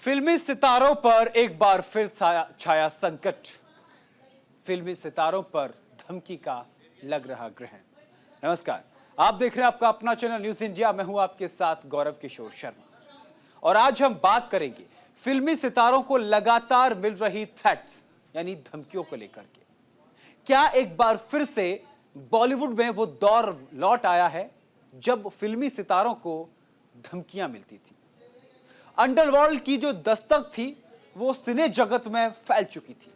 फिल्मी सितारों पर एक बार फिर छाया संकट। फिल्मी सितारों पर धमकी का लग रहा ग्रहण। नमस्कार, आप देख रहे हैं आपका अपना चैनल न्यूज इंडिया। मैं हूं आपके साथ गौरव किशोर शर्मा और आज हम बात करेंगे फिल्मी सितारों को लगातार मिल रही थ्रेट्स यानी धमकियों को लेकर के। क्या एक बार फिर से बॉलीवुड में वो दौर लौट आया है जब फिल्मी सितारों को धमकियां मिलती थी? अंडरवर्ल्ड की जो दस्तक थी वो सिने जगत में फैल चुकी थी।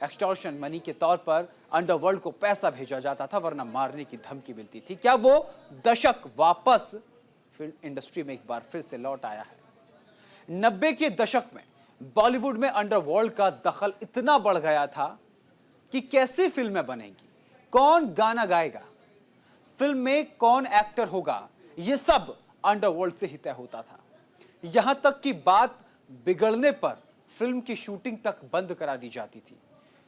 एक्सटॉर्शन मनी के तौर पर अंडरवर्ल्ड को पैसा भेजा जाता था, वरना मारने की धमकी मिलती थी। क्या वो दशक वापस फिल्म इंडस्ट्री में एक बार फिर से लौट आया है? 90 के दशक में बॉलीवुड में अंडरवर्ल्ड का दखल इतना बढ़ गया था कि कैसी फिल्में बनेंगी, कौन गाना गाएगा, फिल्म में कौन एक्टर होगा, यह सब अंडरवर्ल्ड से ही तय होता था। यहां तक कि बात बिगड़ने पर फिल्म की शूटिंग तक बंद करा दी जाती थी।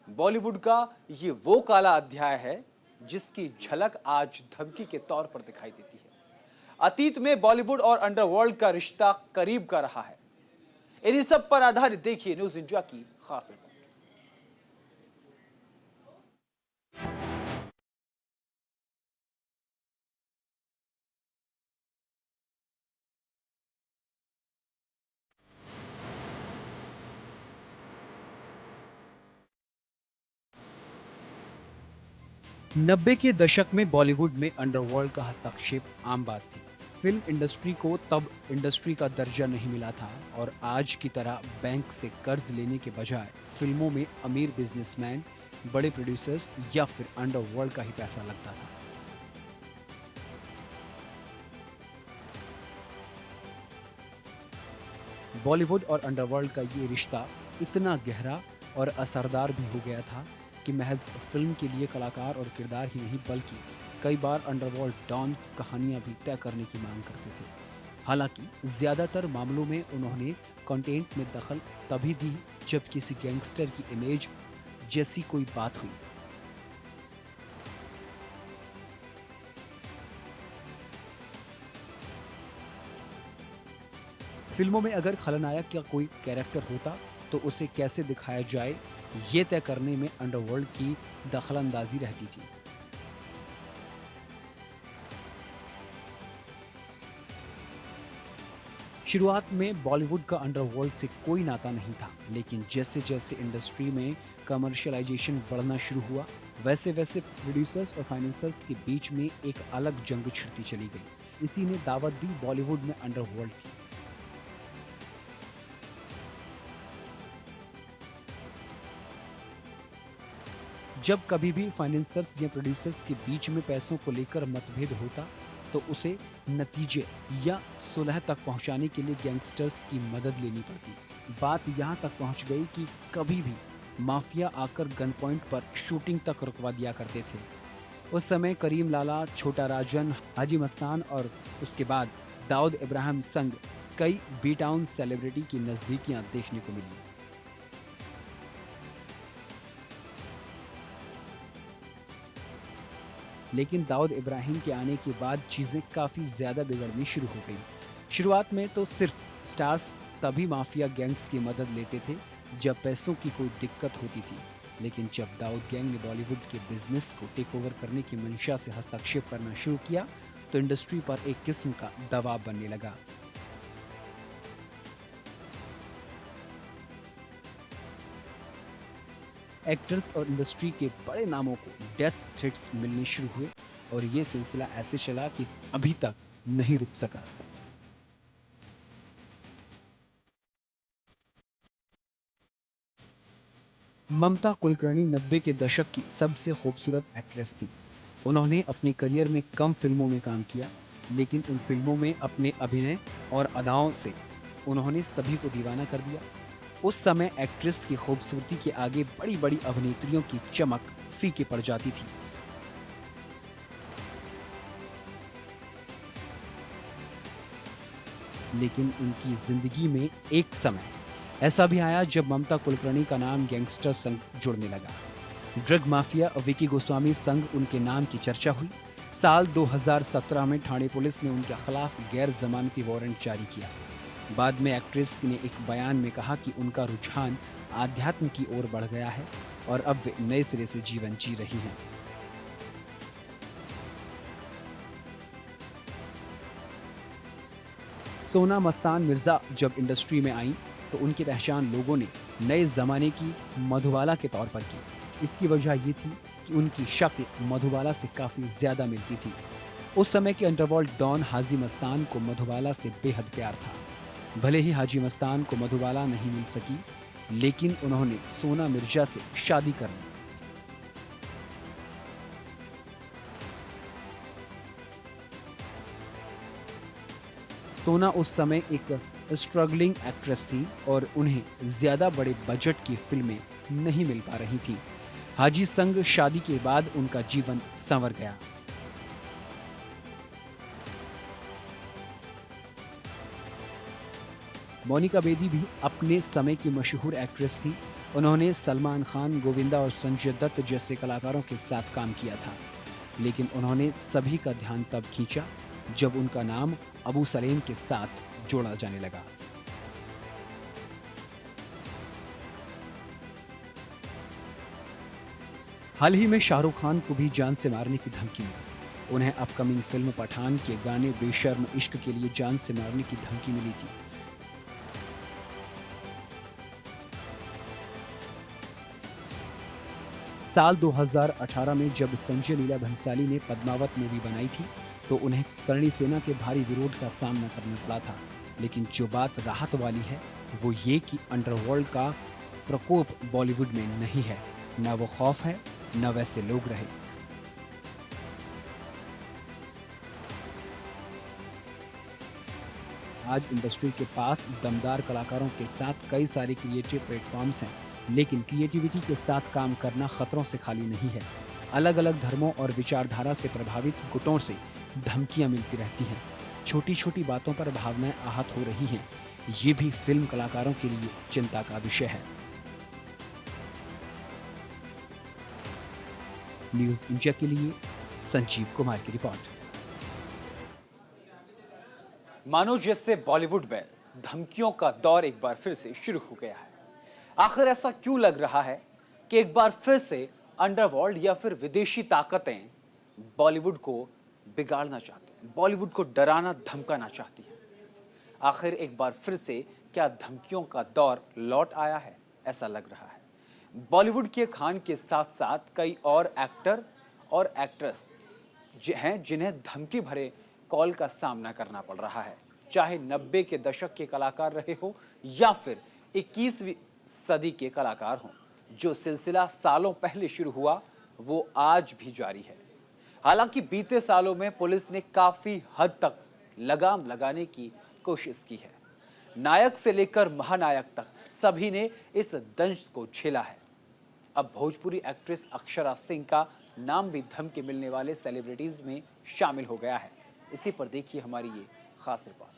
बॉलीवुड का ये वो काला अध्याय है जिसकी झलक आज धमकी के तौर पर दिखाई देती है। अतीत में बॉलीवुड और अंडरवर्ल्ड का रिश्ता करीब का रहा है। इन्हीं सब पर आधारित देखिए न्यूज इंडिया की खास रिपोर्ट। 90 के दशक में बॉलीवुड में अंडरवर्ल्ड का हस्तक्षेप आम बात थी। फिल्म इंडस्ट्री को तब इंडस्ट्री का दर्जा नहीं मिला था और आज की तरह बैंक से कर्ज लेने के बजाय फिल्मों में अमीर बिजनेसमैन, बड़े प्रोड्यूसर्स या फिर अंडरवर्ल्ड का ही पैसा लगता था। बॉलीवुड और अंडरवर्ल्ड का ये रिश्ता इतना गहरा और असरदार भी हो गया था कि महज फिल्म के लिए कलाकार और किरदार ही नहीं बल्कि कई बार अंडरवर्ल्ड डॉन कहानियां भी तय करने की मांग करते थे। हालांकि ज्यादातर मामलों में उन्होंने कंटेंट में दखल तभी दी जब किसी गैंगस्टर की इमेज जैसी कोई बात हुई। फिल्मों में अगर खलनायक का कोई कैरेक्टर होता तो उसे कैसे दिखाया जाए, ये तय करने में अंडरवर्ल्ड की दखलंदाजी रहती थी। शुरुआत में बॉलीवुड का अंडरवर्ल्ड से कोई नाता नहीं था, लेकिन जैसे जैसे इंडस्ट्री में कमर्शियलाइजेशन बढ़ना शुरू हुआ, वैसे वैसे प्रोड्यूसर्स और फाइनेंसर्स के बीच में एक अलग जंग छिड़ती चली गई। इसी ने दावत दी बॉलीवुड में अंडरवर्ल्ड की। जब कभी भी फाइनेंसर्स या प्रोड्यूसर्स के बीच में पैसों को लेकर मतभेद होता तो उसे नतीजे या सुलह तक पहुंचाने के लिए गैंगस्टर्स की मदद लेनी पड़ती। बात यहां तक पहुंच गई कि कभी भी माफिया आकर गन पॉइंट पर शूटिंग तक रुकवा दिया करते थे। उस समय करीम लाला, छोटा राजन, हाजी मस्तान और उसके बाद दाऊद इब्राहिम संग कई बी टाउन सेलिब्रिटी की नजदीकियां देखने को मिली। लेकिन दाऊद इब्राहिम के आने के बाद चीजें काफी ज्यादा बिगड़नी शुरू हो गई। शुरुआत में तो सिर्फ स्टार्स तभी माफिया गैंग्स की मदद लेते थे जब पैसों की कोई दिक्कत होती थी, लेकिन जब दाऊद गैंग ने बॉलीवुड के बिजनेस को टेक ओवर करने की मंशा से हस्तक्षेप करना शुरू किया तो इंडस्ट्री पर एक किस्म का दबाव बनने लगा। एक्टर्स और इंडस्ट्री के बड़े नामों को डेथ थ्रेट्स मिलने शुरू हुए और ये सिलसिला ऐसे चला कि अभी तक नहीं रुक सका। ममता कुलकर्णी 90 के दशक की सबसे खूबसूरत एक्ट्रेस थी। उन्होंने अपने करियर में कम फिल्मों में काम किया, लेकिन उन फिल्मों में अपने अभिनय और अदाओं से उन्होंने सभी को दीवाना कर दिया। उस समय एक्ट्रेस की खूबसूरती के आगे बड़ी बड़ी अभिनेत्रियों की चमक फीके पड़ जाती थी। लेकिन उनकी जिंदगी में एक समय ऐसा भी आया जब ममता कुलकर्णी का नाम गैंगस्टर संग जुड़ने लगा। ड्रग माफिया विकी गोस्वामी संग उनके नाम की चर्चा हुई। साल 2017 में ठाणे पुलिस ने उनके खिलाफ गैर जमानती वारंट जारी किया। बाद में एक्ट्रेस ने एक बयान में कहा कि उनका रुझान आध्यात्म की ओर बढ़ गया है और अब वे नए सिरे से जीवन जी रही हैं। सोना मस्तान मिर्जा जब इंडस्ट्री में आई तो उनकी पहचान लोगों ने नए जमाने की मधुबाला के तौर पर की। इसकी वजह ये थी कि उनकी शक्ल मधुबाला से काफी ज्यादा मिलती थी। उस समय के अंडरवर्ल्ड डॉन हाजी मस्तान को मधुबाला से बेहद प्यार था। भले ही हाजी मस्तान को मधुबाला नहीं मिल सकी, लेकिन उन्होंने सोना मिर्जा से शादी कर ली। सोना उस समय एक स्ट्रगलिंग एक्ट्रेस थी और उन्हें ज्यादा बड़े बजट की फिल्में नहीं मिल पा रही थी। हाजी संग शादी के बाद उनका जीवन संवर गया। मोनिका बेदी भी अपने समय की मशहूर एक्ट्रेस थी। उन्होंने सलमान खान, गोविंदा और संजय दत्त जैसे कलाकारों के साथ काम किया था, लेकिन उन्होंने सभी का ध्यान तब खींचा जब उनका नाम अबू सलेम के साथ जोड़ा जाने लगा। हाल ही में शाहरुख खान को भी जान से मारने की धमकी मिली। उन्हें अपकमिंग फिल्म पठान के गाने बेशर्म इश्क के लिए जान से मारने की धमकी मिली थी। साल 2018 में जब संजय लीला भंसाली ने पद्मावत मूवी बनाई थी तो उन्हें करणी सेना के भारी विरोध का सामना करना पड़ा था। लेकिन जो बात राहत वाली है वो ये कि अंडरवर्ल्ड का प्रकोप बॉलीवुड में नहीं है। न वो खौफ है, न वैसे लोग रहे। आज इंडस्ट्री के पास दमदार कलाकारों के साथ कई सारे क्रिएटिव प्लेटफॉर्म्स हैं, लेकिन क्रिएटिविटी के साथ काम करना खतरों से खाली नहीं है। अलग अलग धर्मों और विचारधारा से प्रभावित गुटों से धमकियां मिलती रहती हैं। छोटी छोटी बातों पर भावनाएं आहत हो रही हैं। ये भी फिल्म कलाकारों के लिए चिंता का विषय है। न्यूज़ इंडिया के लिए संजीव कुमार की रिपोर्ट। मानो जैसे बॉलीवुड में धमकियों का दौर एक बार फिर से शुरू हो गया है। आखिर ऐसा क्यों लग रहा है कि एक बार फिर से अंडरवर्ल्ड या फिर विदेशी ताकतें बॉलीवुड को बिगाड़ना चाहती हैं, बॉलीवुड को डराना धमकाना चाहती हैं? आखिर एक बार फिर से क्या धमकियों का दौर लौट आया है? ऐसा लग रहा है। बॉलीवुड के खान के साथ साथ कई और एक्टर और एक्ट्रेस हैं जिन्हें धमकी भरे कॉल का सामना करना पड़ रहा है, चाहे 90 के दशक के कलाकार रहे हो या फिर 21वीं सदी के कलाकार हों। जो सिलसिला सालों पहले शुरू हुआ वो आज भी जारी है। हालांकि बीते सालों में पुलिस ने काफी हद तक लगाम लगाने की कोशिश की है। नायक से लेकर महानायक तक सभी ने इस दंश को झेला है। अब भोजपुरी एक्ट्रेस अक्षरा सिंह का नाम भी धमकी मिलने वाले सेलिब्रिटीज में शामिल हो गया है। इसी पर देखिए हमारी ये खास रिपोर्ट।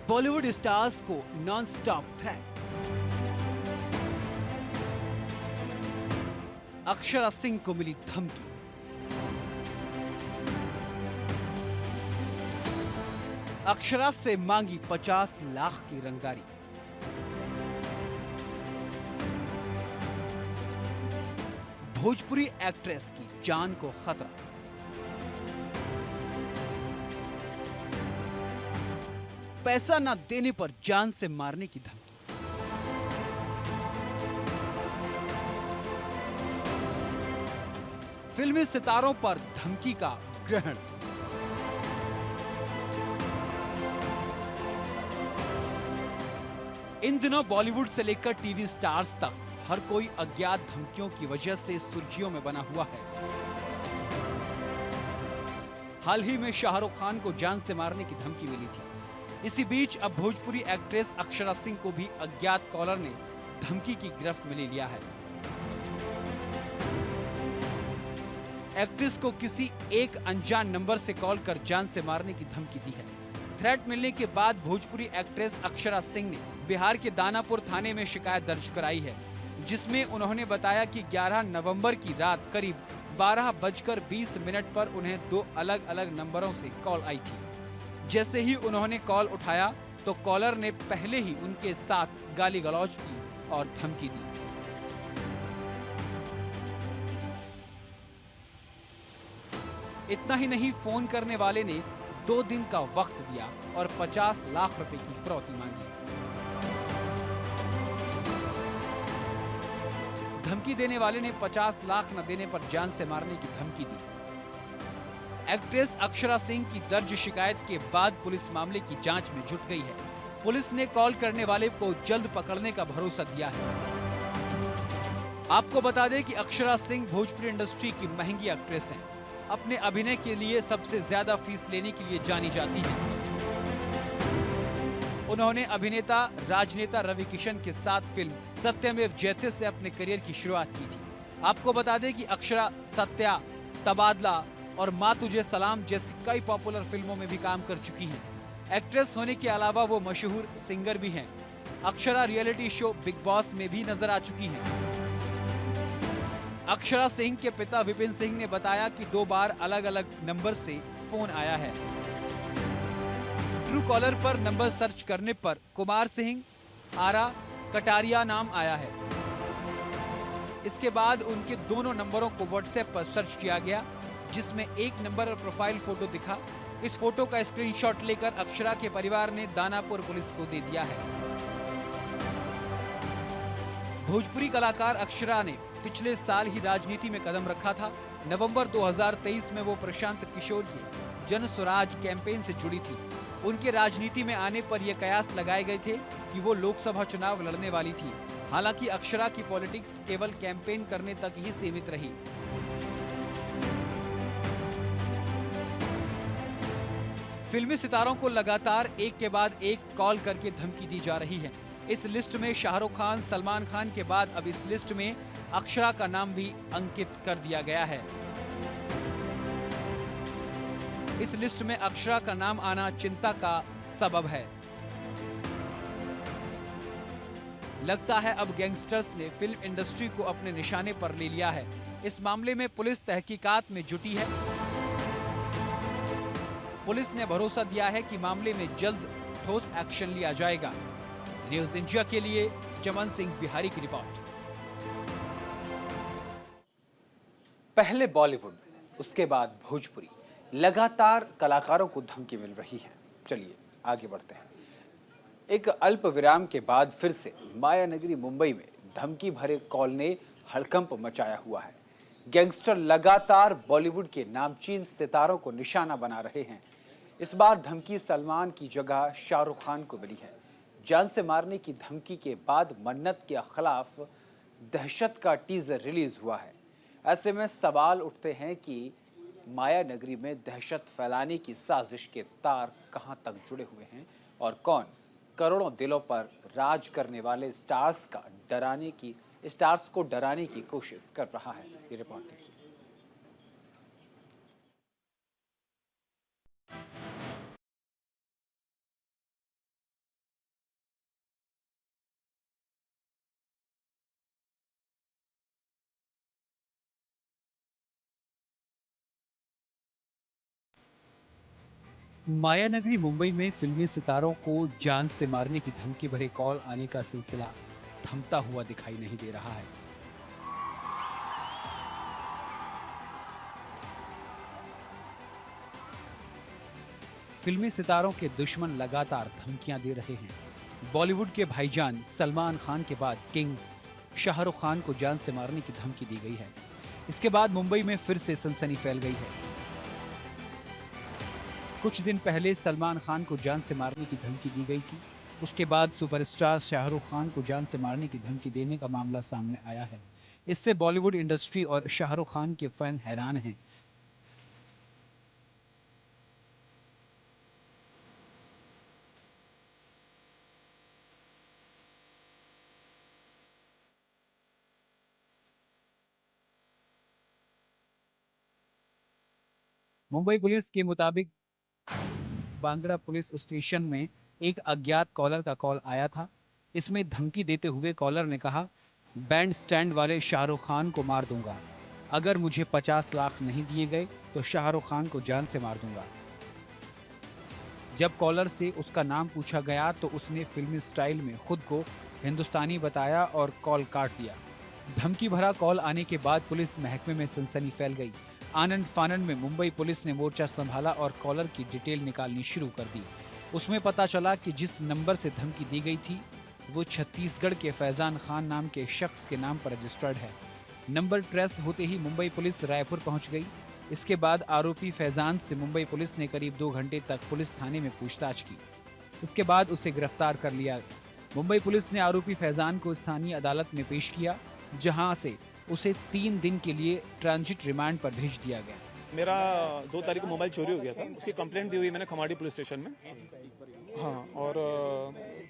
बॉलीवुड स्टार्स को non stop threat. Akshara Singh को मिली धमकी। अक्षरा से मांगी 50 लाख की रंगदारी। भोजपुरी एक्ट्रेस की जान को खतरा। पैसा न देने पर जान से मारने की धमकी। फिल्मी सितारों पर धमकी का ग्रहण। इन दिनों बॉलीवुड से लेकर टीवी स्टार्स तक हर कोई अज्ञात धमकियों की वजह से सुर्खियों में बना हुआ है। हाल ही में शाहरुख खान को जान से मारने की धमकी मिली थी। इसी बीच अब भोजपुरी एक्ट्रेस अक्षरा सिंह को भी अज्ञात कॉलर ने धमकी की गिरफ्त में ले लिया है। एक्ट्रेस को किसी एक अनजान नंबर से कॉल कर जान से मारने की धमकी दी है। थ्रेट मिलने के बाद भोजपुरी एक्ट्रेस अक्षरा सिंह ने बिहार के दानापुर थाने में शिकायत दर्ज कराई है, जिसमें उन्होंने बताया कि 11 नवंबर की रात करीब 12:20 पर उन्हें 2 अलग-अलग नंबरों से कॉल आई थी। जैसे ही उन्होंने कॉल उठाया तो कॉलर ने पहले ही उनके साथ गाली गलौज की और धमकी दी। इतना ही नहीं, फोन करने वाले ने 2 दिन का वक्त दिया और 50 लाख रुपए की फिरौती मांगी। धमकी देने वाले ने 50 लाख न देने पर जान से मारने की धमकी दी। एक्ट्रेस अक्षरा सिंह की दर्ज शिकायत के बाद पुलिस मामले की जांच में जुट गई है। पुलिस ने कॉल करने वाले को जल्द पकड़ने का भरोसा दिया है। आपको बता दें कि अक्षरा सिंह भोजपुरी इंडस्ट्री की महंगी एक्ट्रेस हैं। अपने अभिनय के लिए सबसे ज्यादा फीस लेने के लिए जानी जाती हैं। उन्होंने अभिनेता राजनेता रवि किशन के साथ फिल्म सत्यमेव जयते से अपने करियर की शुरुआत की थी। आपको बता दें कि अक्षरा सत्या, तबादला और माँ तुझे सलाम जैसी कई पॉपुलर फिल्मों में भी काम कर चुकी हैं। एक्ट्रेस होने के अलावा वो मशहूर सिंगर भी हैं। Akshara reality show big boss में भी नजर आ चुकी हैं। अक्षरा सिंह के पिता विपिन सिंह ने बताया कि 2 बार अलग-अलग नंबर से फोन आया है। ट्रू कॉलर पर नंबर सर्च करने पर कुमार सिंह, आरा, कटारिया नाम आया है। इसके बाद उनके दोनों नंबरों को व्हाट्सएप पर सर्च किया गया, जिसमें एक नंबर और प्रोफाइल फोटो दिखा। इस फोटो का स्क्रीनशॉट लेकर अक्षरा के परिवार ने दानापुर पुलिस को दे दिया है। भोजपुरी कलाकार अक्षरा ने पिछले साल ही राजनीति में कदम रखा था। नवंबर 2023 में वो प्रशांत किशोर की जन स्वराज कैंपेन से जुड़ी थी। उनके राजनीति में आने पर यह कयास लगाए गए थे कि वो लोकसभा चुनाव लड़ने वाली थी। हालांकि अक्षरा की पॉलिटिक्स केवल कैंपेन करने तक ही सीमित रही। फिल्मी सितारों को लगातार एक के बाद एक कॉल करके धमकी दी जा रही है। इस लिस्ट में शाहरुख खान, सलमान खान के बाद अब इस लिस्ट में अक्षरा का नाम भी अंकित कर दिया गया है। इस लिस्ट में अक्षरा का नाम आना चिंता का सबब है। लगता है अब गैंगस्टर्स ने फिल्म इंडस्ट्री को अपने निशाने पर ले लिया है। इस मामले में पुलिस तहकीकात में जुटी है। पुलिस ने भरोसा दिया है कि मामले में जल्द ठोस एक्शन लिया जाएगा। न्यूज इंडिया के लिए चमन सिंह बिहारी की रिपोर्ट। पहले बॉलीवुड, उसके बाद भोजपुरी, लगातार कलाकारों को धमकी मिल रही है। चलिए आगे बढ़ते हैं। एक अल्प विराम के बाद फिर से माया नगरी मुंबई में धमकी भरे कॉल ने हड़कंप मचाया हुआ है। गैंगस्टर लगातार बॉलीवुड के नामचीन सितारों को निशाना बना रहे हैं। इस बार धमकी सलमान की जगह शाहरुख खान को मिली है। जान से मारने की धमकी के बाद मन्नत के खिलाफ दहशत का टीजर रिलीज हुआ है। ऐसे में सवाल उठते हैं कि माया नगरी में दहशत फैलाने की साजिश के तार कहां तक जुड़े हुए हैं और कौन करोड़ों दिलों पर राज करने वाले स्टार्स को डराने की कोशिश कर रहा है। ये रिपोर्ट देखिए। माया नगरी मुंबई में फिल्मी सितारों को जान से मारने की धमकी भरे कॉल आने का सिलसिला थमता हुआ दिखाई नहीं दे रहा है। फिल्मी सितारों के दुश्मन लगातार धमकियां दे रहे हैं। बॉलीवुड के भाईजान सलमान खान के बाद किंग शाहरुख खान को जान से मारने की धमकी दी गई है। इसके बाद मुंबई में फिर से सनसनी फैल गई है। कुछ दिन पहले सलमान खान को जान से मारने की धमकी दी गई थी। उसके बाद सुपरस्टार शाहरुख खान को जान से मारने की धमकी देने का मामला सामने आया है। इससे बॉलीवुड इंडस्ट्री और शाहरुख खान के फैन हैरान हैं। मुंबई पुलिस के मुताबिक बांद्रा पुलिस स्टेशन में एक अज्ञात कॉलर का कॉल आया था। इसमें धमकी देते हुए कॉलर ने कहा, बैंड स्टैंड वाले शाहरुख खान को मार दूंगा। अगर मुझे 50 लाख नहीं दिए गए तो शाहरुख खान को जान से मार दूंगा। जब कॉलर से उसका नाम पूछा गया तो उसने फिल्मी स्टाइल में खुद को हिंदुस्तानी बताया और कॉल काट दिया। धमकी भरा कॉल आने के बाद पुलिस महकमे में सनसनी फैल गई। आनंद फानंद में मुंबई पुलिस ने मोर्चा संभाला और कॉलर की डिटेल निकालनी शुरू कर दी। उसमें पता चला कि जिस नंबर से धमकी दी गई थी वो छत्तीसगढ़ के फैजान खान नाम के शख्स के नाम पर रजिस्टर्ड है। नंबर ट्रेस होते ही मुंबई पुलिस रायपुर पहुंच गई। इसके बाद आरोपी फैजान से मुंबई पुलिस ने करीब 2 घंटे तक पुलिस थाने में पूछताछ की। इसके बाद उसे गिरफ्तार कर लिया। मुंबई पुलिस ने आरोपी फैजान को स्थानीय अदालत में पेश किया, जहां से उसे 3 दिन के लिए ट्रांजिट रिमांड पर भेज दिया गया। मेरा 2 तारीख को मोबाइल चोरी हो गया था। उसकी कंप्लेंट दी हुई मैंने खमाड़ी पुलिस स्टेशन में। हाँ, और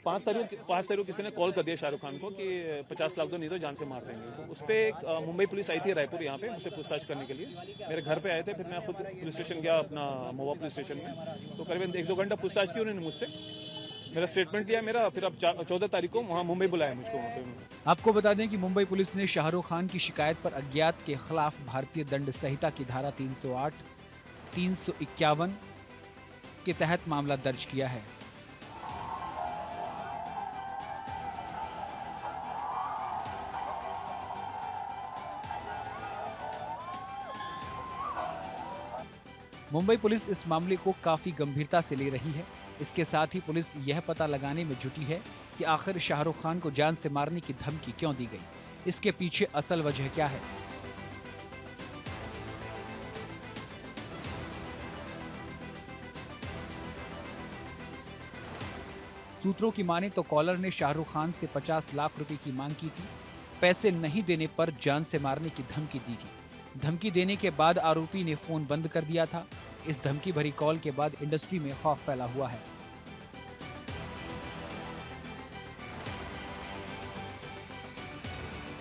5 तारीख को किसी ने कॉल कर दिया शाहरुख खान को कि 50 लाख दो, नहीं तो जान से मार देंगे। तो उस पर एक मुंबई पुलिस आई थी रायपुर यहाँ पे मुझसे पूछताछ करने के लिए। मेरे घर पे आए थे, फिर मैं खुद पुलिस स्टेशन गया, अपना मोवा पुलिस स्टेशन में। तो करीबन 1-2 घंटा पूछताछ की उन्होंने मुझसे, मेरा स्टेटमेंट लिया मेरा। फिर अब 14 तारीख को वहाँ मुंबई बुलाया मुझको वहाँ पे। आपको बता दें कि मुंबई पुलिस ने शाहरुख खान की शिकायत पर अज्ञात के खिलाफ भारतीय दंड संहिता की धारा 308, 351 के तहत मामला दर्ज किया है। मुंबई पुलिस इस मामले को काफी गंभीरता से ले रही है। इसके साथ ही पुलिस यह पता लगाने में जुटी है कि आखिर शाहरुख खान को जान से मारने की धमकी क्यों दी गई, इसके पीछे असल वजह क्या है। सूत्रों की माने तो कॉलर ने शाहरुख खान से 50 लाख रुपए की मांग की थी। पैसे नहीं देने पर जान से मारने की धमकी दी थी। धमकी देने के बाद आरोपी ने फोन बंद कर दिया था। इस धमकी भरी कॉल के बाद इंडस्ट्री में खौफ फैला हुआ है।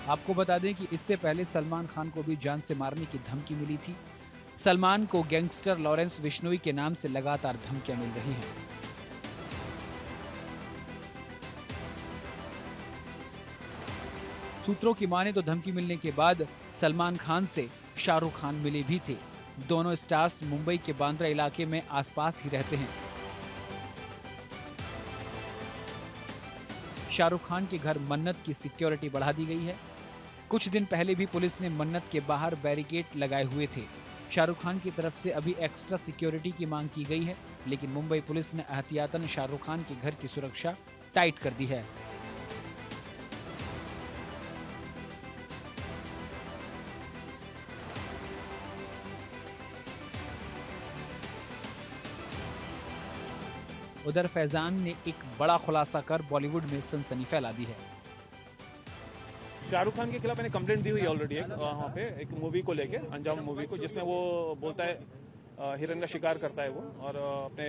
आपको बता दें कि इससे पहले सलमान खान को भी जान से मारने की धमकी मिली थी। सलमान को गैंगस्टर लॉरेंस बिश्नोई के नाम से लगातार धमकियां मिल रही हैं। सूत्रों की माने तो धमकी मिलने के बाद सलमान खान से शाहरुख खान मिले भी थे। दोनों स्टार्स मुंबई के बांद्रा इलाके में आसपास ही रहते हैं। शाहरुख खान के घर मन्नत की सिक्योरिटी बढ़ा दी गई है। कुछ दिन पहले भी पुलिस ने मन्नत के बाहर बैरिकेड लगाए हुए थे। शाहरुख खान की तरफ से अभी एक्स्ट्रा सिक्योरिटी की मांग की गई है, लेकिन मुंबई पुलिस ने एहतियातन शाहरुख खान के घर की सुरक्षा टाइट कर दी है। उधर फैजान ने एक बड़ा खुलासा कर बॉलीवुड में सनसनी फैला दी है। शाहरुख खान के खिलाफ मैंने कंप्लेंट दी हुई है ऑलरेडी वहाँ पे एक मूवी को लेके, अंजाम मूवी को, जिसमें वो बोलता है हिरन का शिकार करता है वो, और अपने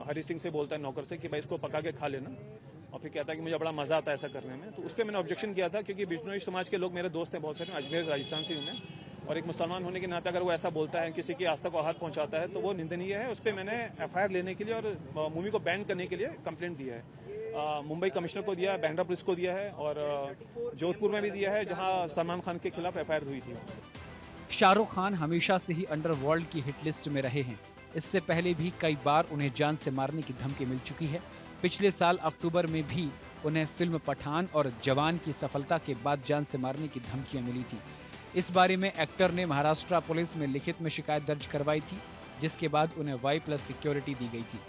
हरी सिंह से बोलता है नौकर से कि भाई इसको पका के खा लेना, और फिर कहता है कि मुझे बड़ा मजा आता है ऐसा करने में। तो उस पर मैंने ऑब्जेक्शन किया था, क्योंकि बिश्नोई समाज के लोग मेरे दोस्त हैं बहुत सारे, अजमेर राजस्थान से हूँ मैं, और एक मुसलमान होने के नाते अगर वो ऐसा बोलता है, किसी की आस्था को आघात पहुंचाता है, तो वो निंदनीय है। उस पर मैंने एफआईआर लेने के लिए और मूवी को बैन करने के लिए कंप्लेंट दिया है। मुंबई कमिश्नर को दिया है, बांद्रा पुलिस को दिया है, और जोधपुर में भी दिया है, जहां सलमान खान के खिलाफ एफआईआर हुई थी। शाहरुख खान हमेशा से ही अंडरवर्ल्ड की हिट लिस्ट में रहे हैं। इससे पहले भी कई बार उन्हें जान से मारने की धमकी मिल चुकी है। पिछले साल अक्टूबर में भी उन्हें फिल्म पठान और जवान की सफलता के बाद जान से मारने की धमकियां मिली थी। इस बारे में एक्टर ने महाराष्ट्र पुलिस में लिखित में शिकायत दर्ज करवाई थी, जिसके बाद उन्हें Y+ सिक्योरिटी दी गई थी।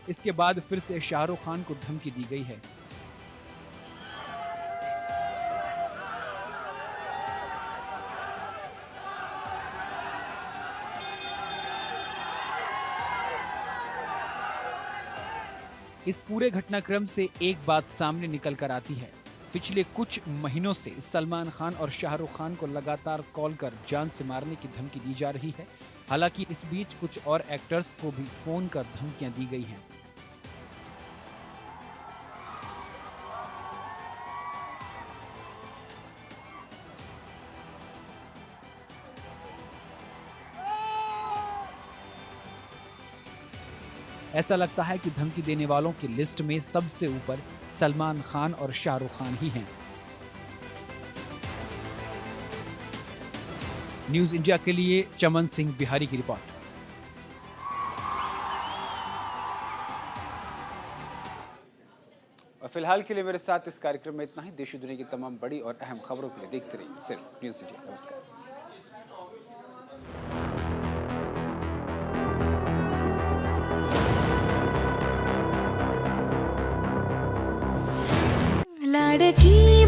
इसके बाद फिर से शाहरुख खान को धमकी दी गई है। इस पूरे घटनाक्रम से एक बात सामने निकल कर आती है। पिछले कुछ महीनों से सलमान खान और शाहरुख खान को लगातार कॉल कर जान से मारने की धमकी दी जा रही है। हालांकि इस बीच कुछ और एक्टर्स को भी फोन कर धमकियां दी गई हैं। ऐसा लगता है कि धमकी देने वालों की लिस्ट में सबसे ऊपर सलमान खान और शाहरुख खान ही हैं। न्यूज इंडिया के लिए चमन सिंह बिहारी की रिपोर्ट। और फिलहाल के लिए मेरे साथ इस कार्यक्रम में इतना ही। देश और दुनिया की तमाम बड़ी और अहम खबरों के लिए देखते रहिए सिर्फ न्यूज इंडिया। नमस्कार। लाडकी